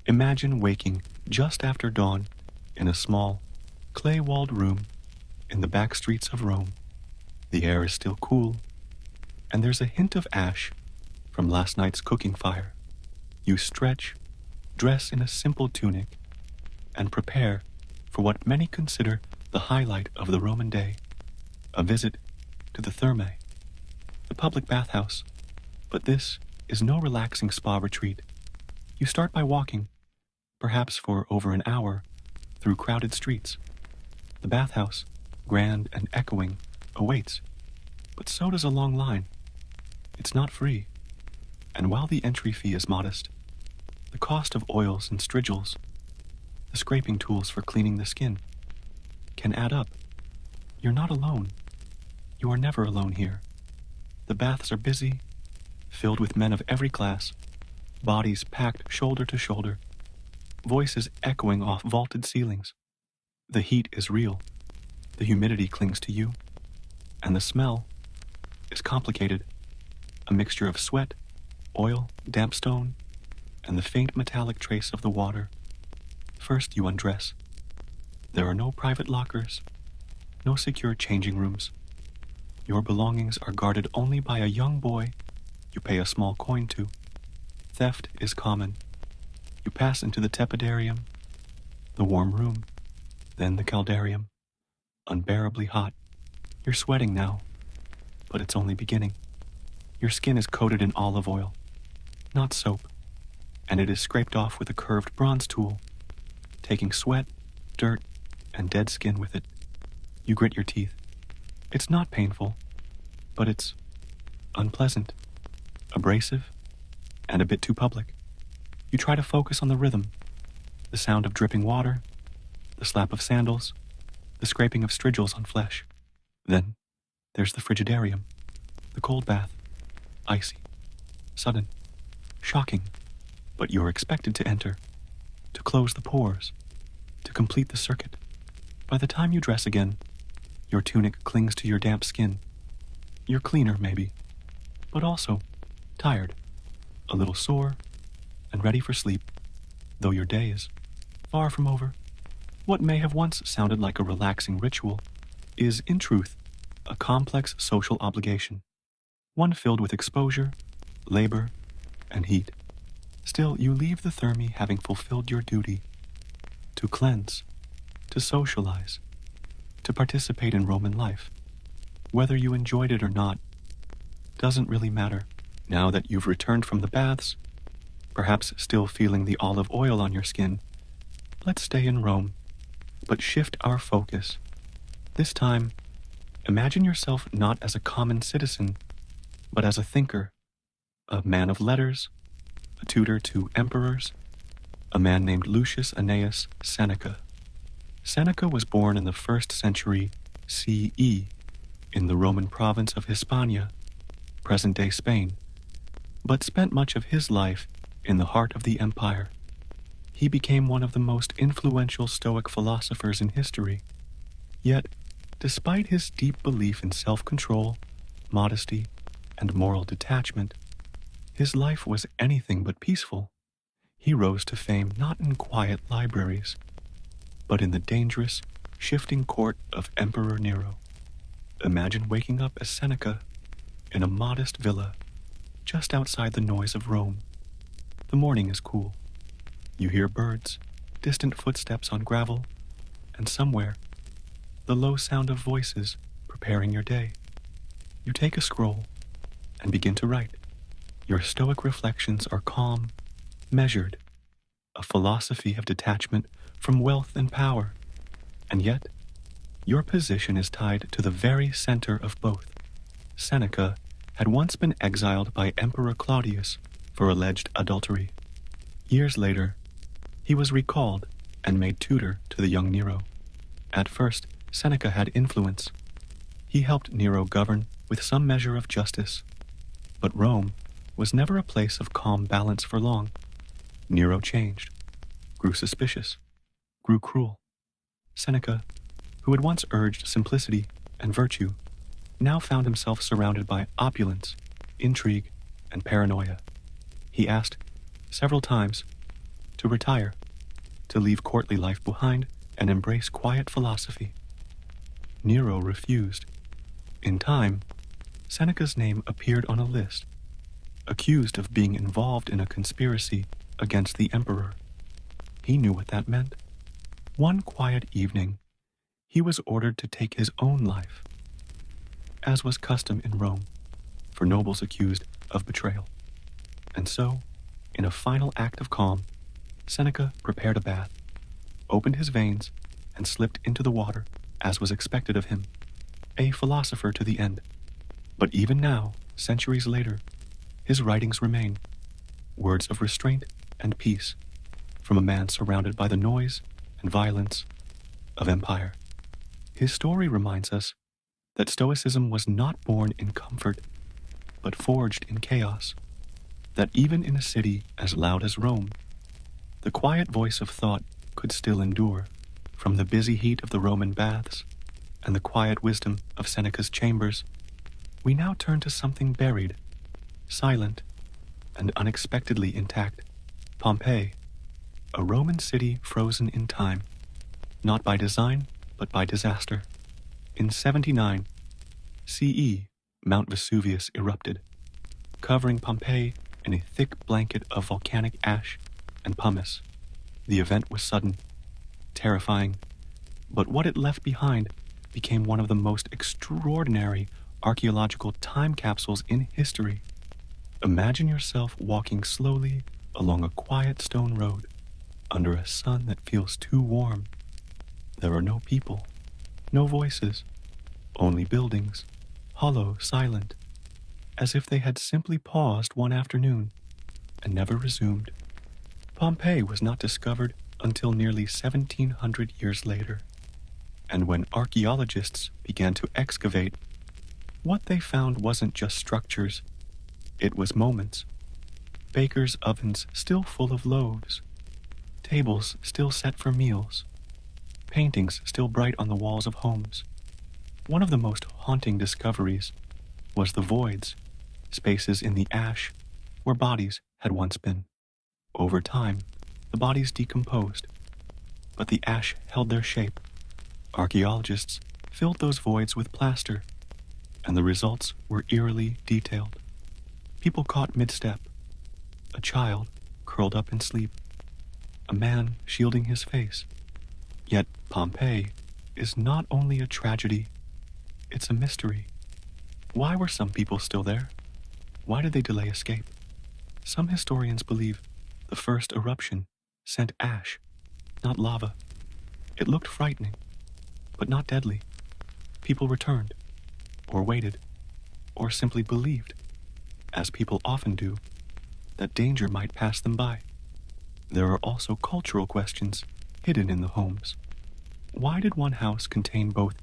Imagine waking just after dawn in a small, clay-walled room in the back streets of Rome. The air is still cool, and there's a hint of ash from last night's cooking fire. You stretch, dress in a simple tunic, and prepare for what many consider the highlight of the Roman day, a visit to the Thermae, the public bathhouse. But this is no relaxing spa retreat. You start by walking, perhaps for over an hour, through crowded streets. The bathhouse, grand and echoing, awaits, but so does a long line. It's not free, and while the entry fee is modest, the cost of oils and strigils, the scraping tools for cleaning the skin, can add up. You're not alone. You are never alone here. The baths are busy, filled with men of every class, bodies packed shoulder to shoulder, voices echoing off vaulted ceilings. The heat is real, the humidity clings to you, and the smell is complicated, a mixture of sweat, oil, damp stone, and the faint metallic trace of the water. First you undress. There are no private lockers, no secure changing rooms. Your belongings are guarded only by a young boy you pay a small coin to. Theft is common. You pass into the tepidarium, the warm room, then the caldarium, unbearably hot. You're sweating now, but it's only beginning. Your skin is coated in olive oil, not soap, and it is scraped off with a curved bronze tool, taking sweat, dirt, and dead skin with it. You grit your teeth. It's not painful, but it's unpleasant, abrasive, and a bit too public. You try to focus on the rhythm, the sound of dripping water, the slap of sandals, the scraping of strigils on flesh. Then there's the frigidarium, the cold bath, icy, sudden, shocking, but you're expected to enter, to close the pores, to complete the circuit. By the time you dress again, your tunic clings to your damp skin. You're cleaner, maybe, but also tired, a little sore, and ready for sleep, though your day is far from over. What may have once sounded like a relaxing ritual is, in truth, a complex social obligation, one filled with exposure, labor, and heat. Still, you leave the Thermae having fulfilled your duty to cleanse, to socialize, to participate in Roman life. Whether you enjoyed it or not doesn't really matter. Now that you've returned from the baths, perhaps still feeling the olive oil on your skin, let's stay in Rome, but shift our focus. This time, imagine yourself not as a common citizen, but as a thinker, a man of letters, a tutor to emperors, a man named Lucius Annaeus Seneca. Seneca was born in the 1st century CE in the Roman province of Hispania, present-day Spain, but spent much of his life in the heart of the empire. He became one of the most influential Stoic philosophers in history. Yet, despite his deep belief in self-control, modesty, and moral detachment, his life was anything but peaceful. He rose to fame not in quiet libraries, but in the dangerous, shifting court of Emperor Nero. Imagine waking up as Seneca in a modest villa just outside the noise of Rome. The morning is cool. You hear birds, distant footsteps on gravel, and somewhere, the low sound of voices preparing your day. You take a scroll and begin to write. Your Stoic reflections are calm, measured, a philosophy of detachment from wealth and power, and yet, your position is tied to the very center of both. Seneca had once been exiled by Emperor Claudius for alleged adultery. Years later, he was recalled and made tutor to the young Nero. At first, Seneca had influence. He helped Nero govern with some measure of justice. But Rome was never a place of calm balance for long. Nero changed, grew suspicious, grew cruel. Seneca, who had once urged simplicity and virtue, now found himself surrounded by opulence, intrigue, and paranoia. He asked, several times, to to retire, to leave courtly life behind and embrace quiet philosophy. Nero refused. In time, Seneca's name appeared on a list, accused of being involved in a conspiracy against the emperor. He knew what that meant. One quiet evening, he was ordered to take his own life, as was custom in Rome for nobles accused of betrayal. And so, in a final act of calm, Seneca prepared a bath, opened his veins, and slipped into the water as was expected of him, a philosopher to the end. But even now, centuries later, his writings remain, words of restraint and peace from a man surrounded by the noise and violence of empire. His story reminds us that Stoicism was not born in comfort, but forged in chaos, that even in a city as loud as Rome, the quiet voice of thought could still endure. From the busy heat of the Roman baths and the quiet wisdom of Seneca's chambers, we now turn to something buried, silent, and unexpectedly intact. Pompeii, a Roman city frozen in time, not by design, but by disaster. In 79 CE, Mount Vesuvius erupted, covering Pompeii in a thick blanket of volcanic ash and pumice. The event was sudden, terrifying, but what it left behind became one of the most extraordinary archaeological time capsules in history. Imagine yourself walking slowly along a quiet stone road under a sun that feels too warm. There are no people, no voices, only buildings, hollow, silent, as if they had simply paused one afternoon and never resumed. Pompeii was not discovered until nearly 1700 years later, and when archaeologists began to excavate, what they found wasn't just structures, it was moments. Bakers' ovens still full of loaves, tables still set for meals, paintings still bright on the walls of homes. One of the most haunting discoveries was the voids, spaces in the ash where bodies had once been. Over time, the bodies decomposed, but the ash held their shape. Archaeologists filled those voids with plaster, and the results were eerily detailed. People caught mid-step, a child curled up in sleep, a man shielding his face. Yet Pompeii is not only a tragedy, it's a mystery. Why were some people still there? Why did they delay escape? Some historians believe the first eruption sent ash, not lava. It looked frightening, but not deadly. People returned, or waited, or simply believed, as people often do, that danger might pass them by. There are also cultural questions hidden in the homes. Why did one house contain both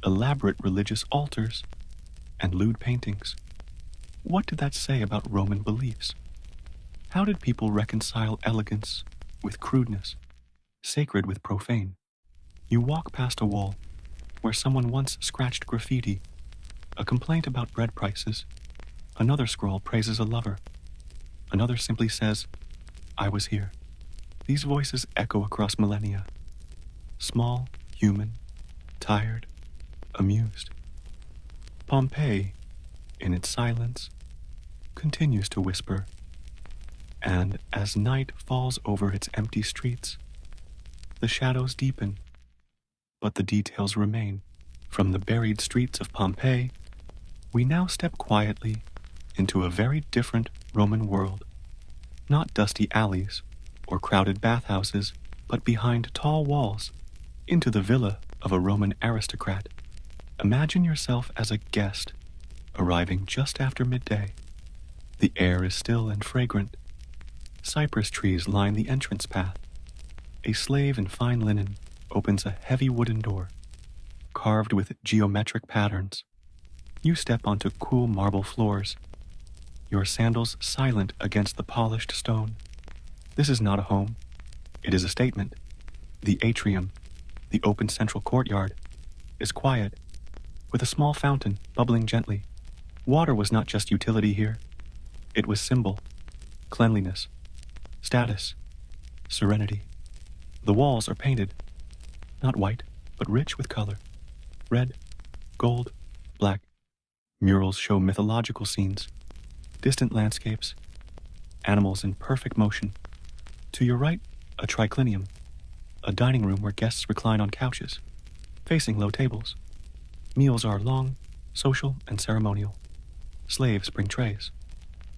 elaborate religious altars and lewd paintings? What did that say about Roman beliefs? How did people reconcile elegance with crudeness, sacred with profane? You walk past a wall where someone once scratched graffiti, a complaint about bread prices. Another scroll praises a lover. Another simply says, "I was here." These voices echo across millennia. Small, human, tired, amused. Pompeii, in its silence, continues to whisper. And as night falls over its empty streets, the shadows deepen, but the details remain. From the buried streets of Pompeii, we now step quietly into a very different Roman world. Not dusty alleys or crowded bathhouses, but behind tall walls, into the villa of a Roman aristocrat. Imagine yourself as a guest, arriving just after midday. The air is still and fragrant. Cypress trees line the entrance path. A slave in fine linen opens a heavy wooden door, carved with geometric patterns. You step onto cool marble floors, your sandals silent against the polished stone. This is not a home. It is a statement. The atrium, the open central courtyard, is quiet, with a small fountain bubbling gently. Water was not just utility here. It was symbol, cleanliness, status, serenity. The walls are painted, not white, but rich with color. Red, gold, black. Murals show mythological scenes, distant landscapes, animals in perfect motion. To your right, a triclinium, a dining room where guests recline on couches, facing low tables. Meals are long, social, and ceremonial. Slaves bring trays,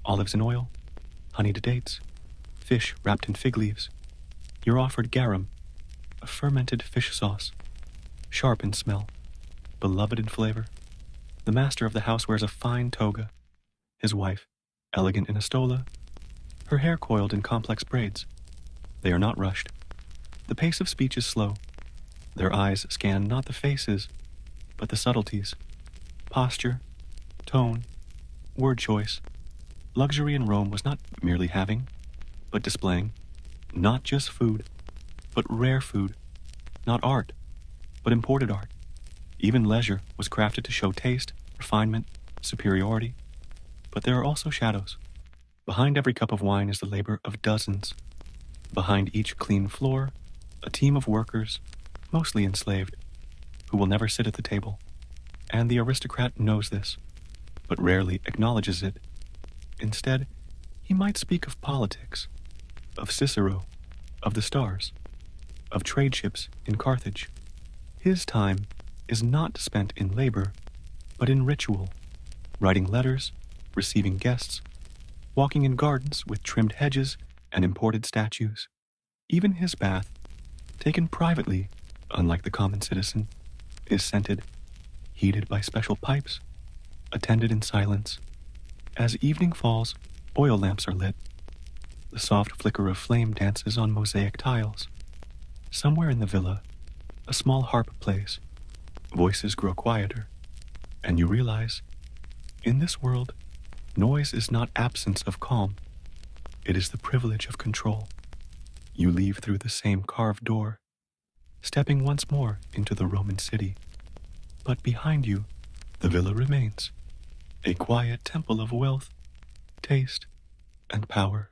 olives in oil, honeyed dates, fish wrapped in fig leaves. You're offered garum, a fermented fish sauce, sharp in smell, beloved in flavor. The master of the house wears a fine toga. His wife, elegant in a stola, her hair coiled in complex braids. They are not rushed. The pace of speech is slow. Their eyes scan not the faces, but the subtleties. Posture, tone, word choice. Luxury in Rome was not merely having, but displaying. Not just food, but rare food. Not art, but imported art. Even leisure was crafted to show taste, refinement, superiority. But there are also shadows. Behind every cup of wine is the labor of dozens. Behind each clean floor, a team of workers, mostly enslaved, who will never sit at the table. And the aristocrat knows this, but rarely acknowledges it. Instead, he might speak of politics, of Cicero, of the stars, of trade ships in Carthage. His time is not spent in labor, but in ritual, writing letters, receiving guests, walking in gardens with trimmed hedges and imported statues. Even his bath, taken privately, unlike the common citizen, is scented, heated by special pipes, attended in silence. As evening falls, oil lamps are lit. The soft flicker of flame dances on mosaic tiles. Somewhere in the villa, a small harp plays. Voices grow quieter, and you realize, in this world, noise is not absence of calm. It is the privilege of control. You leave through the same carved door, stepping once more into the Roman city. But behind you, the villa remains, a quiet temple of wealth, taste, and power.